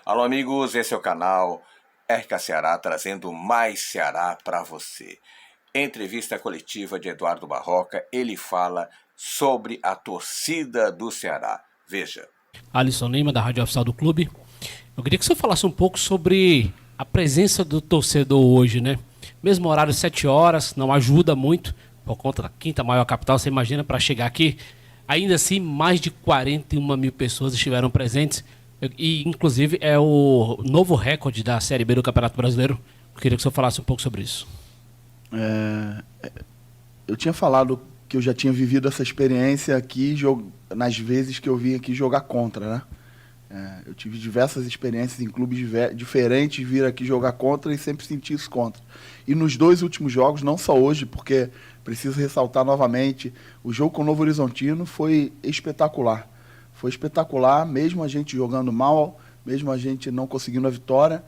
Alô amigos, esse é o canal RK Ceará trazendo mais Ceará para você. Entrevista coletiva de Eduardo Barroca, ele fala sobre a torcida do Ceará. Veja. Alisson Lima, da Rádio Oficial do Clube. Eu queria que você falasse um pouco sobre a presença do torcedor hoje, né? Mesmo horário 7 horas, não ajuda muito, por conta da quinta maior capital, você imagina, para chegar aqui. Ainda assim, mais de 41 mil pessoas estiveram presentes. E, inclusive, é o novo recorde da Série B do Campeonato Brasileiro. Eu queria que você falasse um pouco sobre isso. Eu tinha falado que eu já tinha vivido essa experiência aqui nas vezes que eu vim aqui jogar contra, né? Eu tive diversas experiências em clubes diferentes, vir aqui jogar contra e sempre senti isso contra. E nos 2 últimos jogos, não só hoje, porque preciso ressaltar novamente, o jogo com o Novo Horizontino foi espetacular. Foi espetacular, mesmo a gente jogando mal, mesmo a gente não conseguindo a vitória,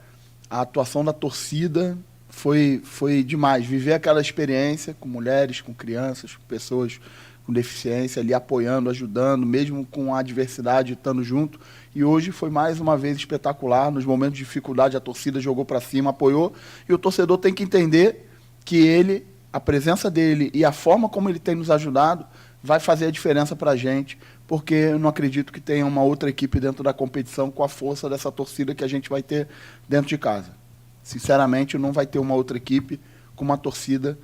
a atuação da torcida foi demais. Viver aquela experiência com mulheres, com crianças, com pessoas com deficiência ali apoiando, ajudando, mesmo com a adversidade estando junto. E hoje foi mais uma vez espetacular. Nos momentos de dificuldade a torcida jogou para cima, apoiou. E o torcedor tem que entender que a presença dele e a forma como ele tem nos ajudado vai fazer a diferença para a gente, porque eu não acredito que tenha uma outra equipe dentro da competição com a força dessa torcida que a gente vai ter dentro de casa. Sinceramente, não vai ter uma outra equipe com uma torcida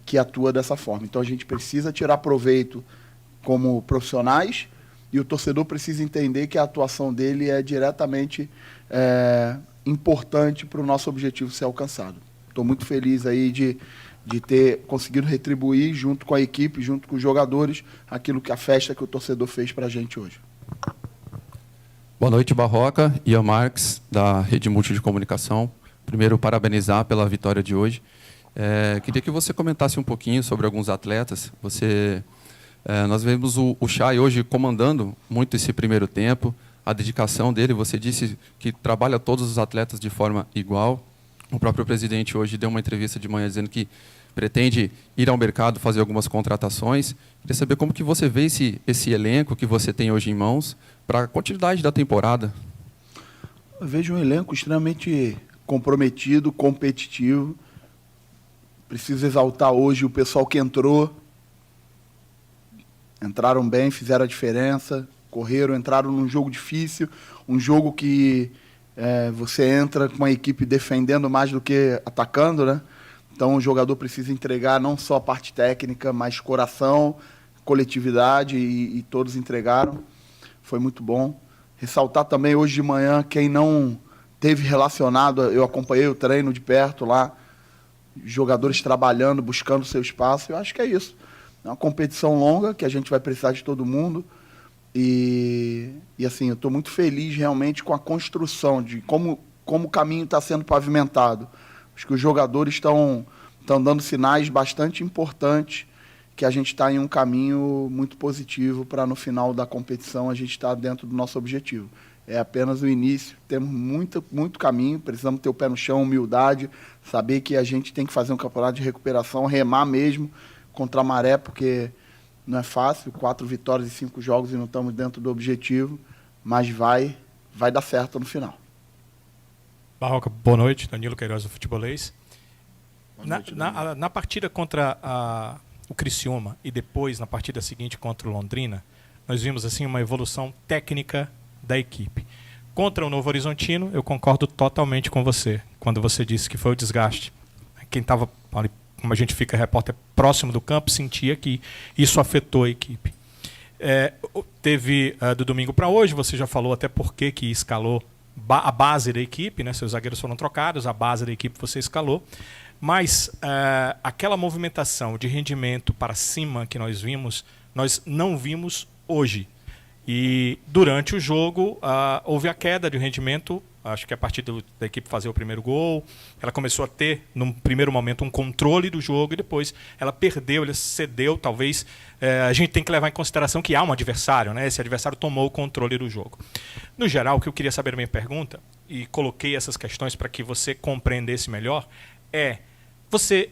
que atua dessa forma. Então a gente precisa tirar proveito como profissionais e o torcedor precisa entender que a atuação dele é diretamente importante para o nosso objetivo ser alcançado. Estou muito feliz aí de ter conseguido retribuir junto com a equipe, junto com os jogadores, aquilo que a festa que o torcedor fez para a gente hoje. Boa noite, Barroca. Ian Marques, da Rede Multi de Comunicação. Primeiro, parabenizar pela vitória de hoje. Queria que você comentasse um pouquinho sobre alguns atletas. Nós vemos o Chay hoje comandando muito esse primeiro tempo, a dedicação dele. Você disse que trabalha todos os atletas de forma igual. O próprio presidente hoje deu uma entrevista de manhã dizendo que pretende ir ao mercado fazer algumas contratações. Queria saber como que você vê esse elenco que você tem hoje em mãos para a continuidade da temporada. Eu vejo um elenco extremamente comprometido, competitivo. Preciso exaltar hoje o pessoal que entraram bem, fizeram a diferença, entraram num jogo difícil, um jogo que você entra com uma equipe defendendo mais do que atacando, né? Então o jogador precisa entregar não só a parte técnica, mas coração, coletividade, e todos entregaram. Foi muito bom. Ressaltar também hoje de manhã, quem não teve relacionado, eu acompanhei o treino de perto lá, jogadores trabalhando, buscando seu espaço. Eu acho que é isso. É uma competição longa, que a gente vai precisar de todo mundo. E assim, eu estou muito feliz realmente com a construção, de como o caminho está sendo pavimentado. Acho que os jogadores estão dando sinais bastante importantes, que a gente está em um caminho muito positivo para no final da competição a gente estar dentro do nosso objetivo. É apenas o início, temos muito caminho, precisamos ter o pé no chão, humildade, saber que a gente tem que fazer um campeonato de recuperação, remar mesmo contra a maré, porque não é fácil, 4 vitórias em 5 jogos e não estamos dentro do objetivo, mas vai dar certo no final. Barroca, boa noite, Danilo Queiroz do Futebolês. Noite, na partida contra o Criciúma e depois na partida seguinte contra o Londrina, nós vimos assim uma evolução técnica da equipe. Contra o Novo Horizontino, eu concordo totalmente com você, quando você disse que foi o desgaste. Quem estava, como a gente fica repórter próximo do campo, sentia que isso afetou a equipe. Teve do domingo para hoje, você já falou até por que escalou a base da equipe, né? Seus zagueiros foram trocados, a base da equipe você escalou, mas aquela movimentação de rendimento para cima que nós vimos, nós não vimos hoje. E durante o jogo houve a queda de rendimento, acho que a partir da equipe fazer o primeiro gol, ela começou a ter, num primeiro momento, um controle do jogo e depois ela perdeu, ela cedeu, talvez. A gente tem que levar em consideração que há um adversário, né? Esse adversário tomou o controle do jogo. No geral, o que eu queria saber da minha pergunta, e coloquei essas questões para que você compreendesse melhor, você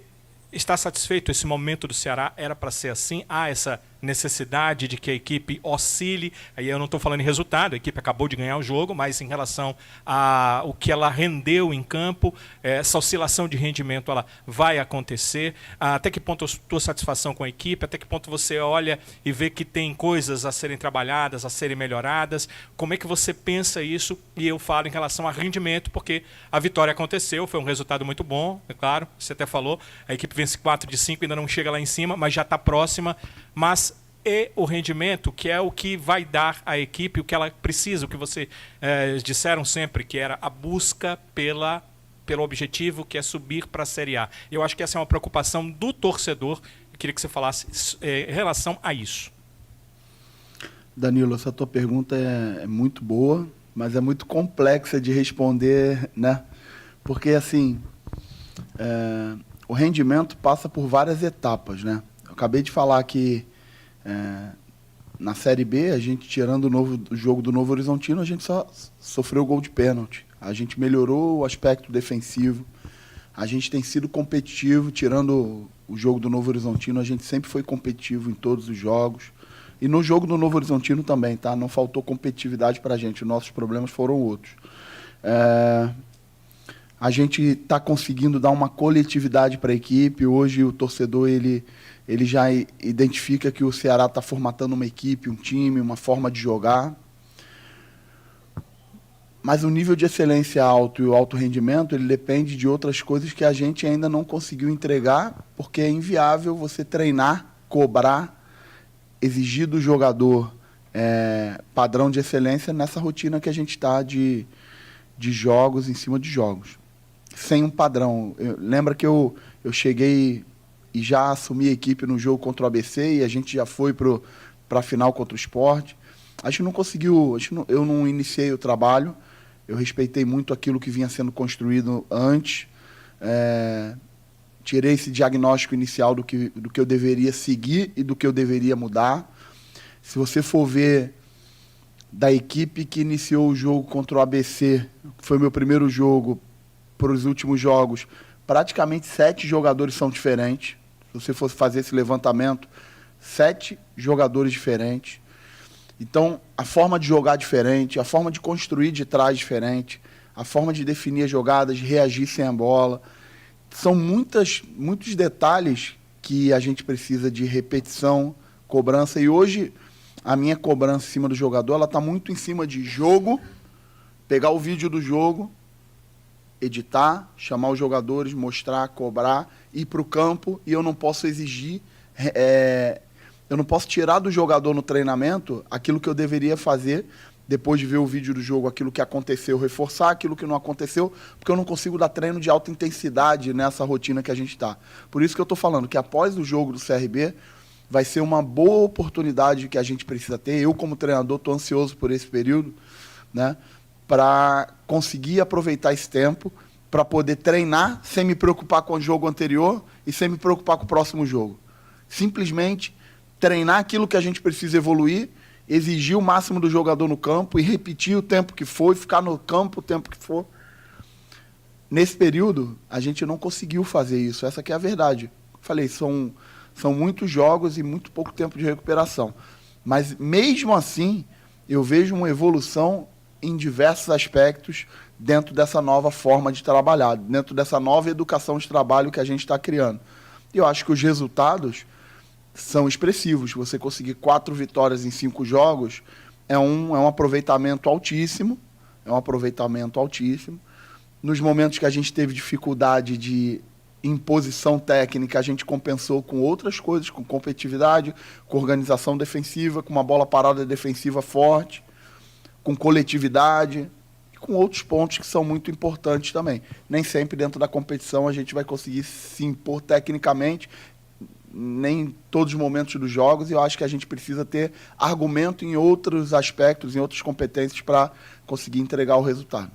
está satisfeito? Esse momento do Ceará era para ser assim? Há essa necessidade de que a equipe oscile. Aí eu não estou falando em resultado, a equipe acabou de ganhar o jogo, mas em relação ao que ela rendeu em campo, essa oscilação de rendimento ela vai acontecer. Até que ponto a tua satisfação com a equipe, até que ponto você olha e vê que tem coisas a serem trabalhadas, a serem melhoradas, como é que você pensa isso? E eu falo em relação a rendimento, porque a vitória aconteceu, foi um resultado muito bom, é claro, você até falou, a equipe vence 4 de 5, ainda não chega lá em cima, mas já está próxima, mas o rendimento, que é o que vai dar à equipe o que ela precisa, o que vocês disseram sempre, que era a busca pelo objetivo, que é subir para a Série A. Eu acho que essa é uma preocupação do torcedor. Eu queria que você falasse em relação a isso. Danilo, essa tua pergunta é muito boa, mas é muito complexa de responder, né? Porque, assim, o rendimento passa por várias etapas, né? Eu acabei de falar que na Série B, a gente, tirando o jogo do Novo Horizontino, a gente só sofreu gol de pênalti. A gente melhorou o aspecto defensivo. A gente tem sido competitivo, tirando o jogo do Novo Horizontino, a gente sempre foi competitivo em todos os jogos. E no jogo do Novo Horizontino também, tá? Não faltou competitividade para a gente, os nossos problemas foram outros. A gente está conseguindo dar uma coletividade para a equipe. Hoje o torcedor ele já identifica que o Ceará está formatando uma equipe, um time, uma forma de jogar. Mas o nível de excelência alto e o alto rendimento, ele depende de outras coisas que a gente ainda não conseguiu entregar, porque é inviável você treinar, cobrar, exigir do jogador padrão de excelência nessa rotina que a gente está de jogos em cima de jogos. Sem um padrão. Lembra que eu cheguei e já assumi a equipe no jogo contra o ABC e a gente já foi para a final contra o Sport. A gente não conseguiu, eu não iniciei o trabalho, eu respeitei muito aquilo que vinha sendo construído antes, tirei esse diagnóstico inicial do que eu deveria seguir e do que eu deveria mudar. Se você for ver da equipe que iniciou o jogo contra o ABC, que foi meu primeiro jogo, para os últimos jogos, praticamente 7 jogadores são diferentes. Se você fosse fazer esse levantamento, 7 jogadores diferentes. Então, a forma de jogar diferente, a forma de construir de trás diferente, a forma de definir as jogadas, de reagir sem a bola. São muitos detalhes que a gente precisa de repetição, cobrança. E hoje, a minha cobrança em cima do jogador, ela está muito em cima de jogo, pegar o vídeo do jogo, editar, chamar os jogadores, mostrar, cobrar, ir para o campo, e eu não posso exigir, eu não posso tirar do jogador no treinamento aquilo que eu deveria fazer depois de ver o vídeo do jogo, aquilo que aconteceu, reforçar aquilo que não aconteceu, porque eu não consigo dar treino de alta intensidade nessa rotina que a gente está. Por isso que eu estou falando que após o jogo do CRB, vai ser uma boa oportunidade que a gente precisa ter. Eu, como treinador, estou ansioso por esse período, né, para conseguir aproveitar esse tempo, para poder treinar sem me preocupar com o jogo anterior e sem me preocupar com o próximo jogo. Simplesmente treinar aquilo que a gente precisa evoluir, exigir o máximo do jogador no campo e repetir o tempo que for, e ficar no campo o tempo que for. Nesse período, a gente não conseguiu fazer isso. Essa que é a verdade. Falei, são muitos jogos e muito pouco tempo de recuperação. Mas, mesmo assim, eu vejo uma evolução em diversos aspectos dentro dessa nova forma de trabalhar, dentro dessa nova educação de trabalho que a gente está criando. E eu acho que os resultados são expressivos. Você conseguir 4 vitórias em 5 jogos é um aproveitamento altíssimo. Nos momentos que a gente teve dificuldade de imposição técnica, a gente compensou com outras coisas, com competitividade, com organização defensiva, com uma bola parada defensiva forte, com coletividade, e com outros pontos que são muito importantes também. Nem sempre dentro da competição a gente vai conseguir se impor tecnicamente, nem em todos os momentos dos jogos, e eu acho que a gente precisa ter argumento em outros aspectos, em outras competências para conseguir entregar o resultado.